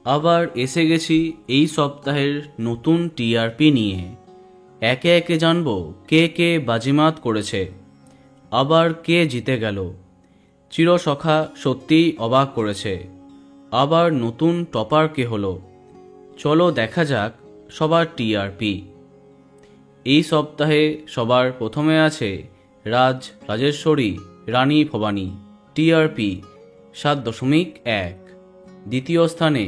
আবার এসে গেছি এই সপ্তাহের নতুন টিআরপি নিয়ে। একে একে জানবো কে কে বাজিমাত করেছে, আবার কে জিতে গেল। চিরসখা সত্যিই অবাক করেছে। আবার নতুন টপার কে হলো, চলো দেখা যাক সবার টিআরপি। এই সপ্তাহে সবার প্রথমে আছে রাজেশ্বরী রানী ভবানী, টিআরপি 7.1। দ্বিতীয় স্থানে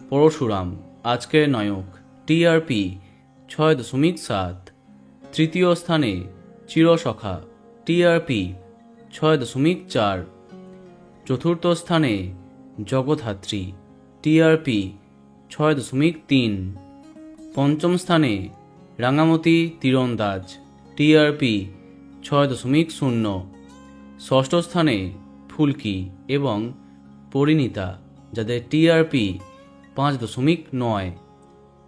পরশুরাম আজকের নায়ক, টিআরপি 6.7। তৃতীয় স্থানে চিরসখা, টিআরপি 6.4। চতুর্থ স্থানে জগদ্ধাত্রী, টিআরপি 6.3। পঞ্চম স্থানে রাঙামতি তীরন্দাজ, টিআরপি 6.0। ষষ্ঠ স্থানে ফুলকি এবং পরিণীতা, যাদের টিআরপি 5.9।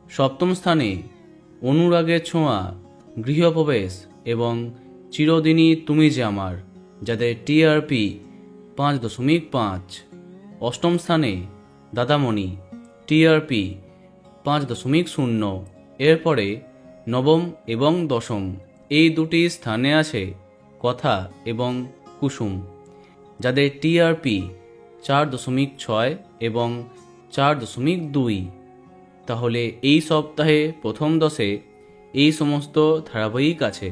সপ্তম স্থানে অনুরাগের ছোঁয়া, গৃহপ্রবেশ এবং চিরদিনই তুমি যে আমার, যাদের টিআরপি 5.5। অষ্টম স্থানে দাদামণি, টিআরপি 5.0। এরপরে নবম এবং দশম এই দুটি স্থানে আছে কথা এবং কুসুম, যাদের টিআরপি 4.6 এবং 4.2। তাহলে এই সপ্তাহে প্রথম 10-এ এই সমস্ত ধারাবাহিক আছে।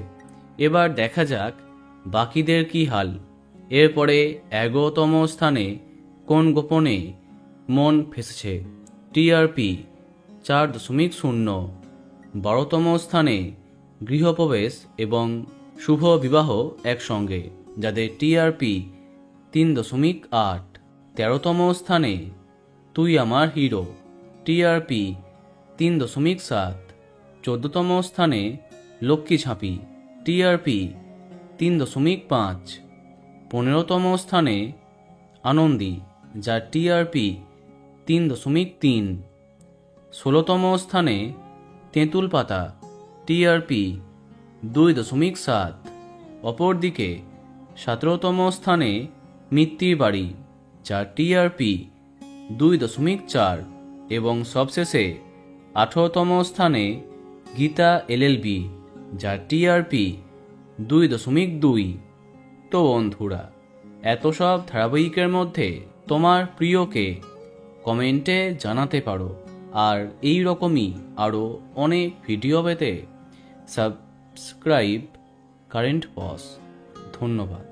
এবার দেখা যাক বাকিদের কি হাল। এরপরে 11তম স্থানে কোন গোপনে মন ফেসেছে, টিআরপি 4.0। 12তম স্থানে গৃহপ্রবেশ এবং শুভ বিবাহ একসঙ্গে, যাদের টিআরপি 3.8। 13তম স্থানে তুই আমার হিরো, টিআরপি 3.7। 14তম স্থানে লক্ষ্মী ঝাঁপি, টিআরপি 3.5। 15তম স্থানে আনন্দী, যার টিআরপি 3.3। 16তম স্থানে তেঁতুল পাতা, টিআরপি 2.7। অপরদিকে 17তম স্থানে মিত্তির বাড়ি, যার টিআরপি 2.4। এবং সবশেষে 18তম স্থানে গীতা এলএলবি, যার টিআরপি 2.2। তো বন্ধুরা, এত সব ধারাবাহিকের মধ্যে তোমার প্রিয়কে কমেন্টে জানাতে পারো। আর এই রকমই আরও অনেক ভিডিও পেতে সাবস্ক্রাইব কারেন্ট বস। ধন্যবাদ।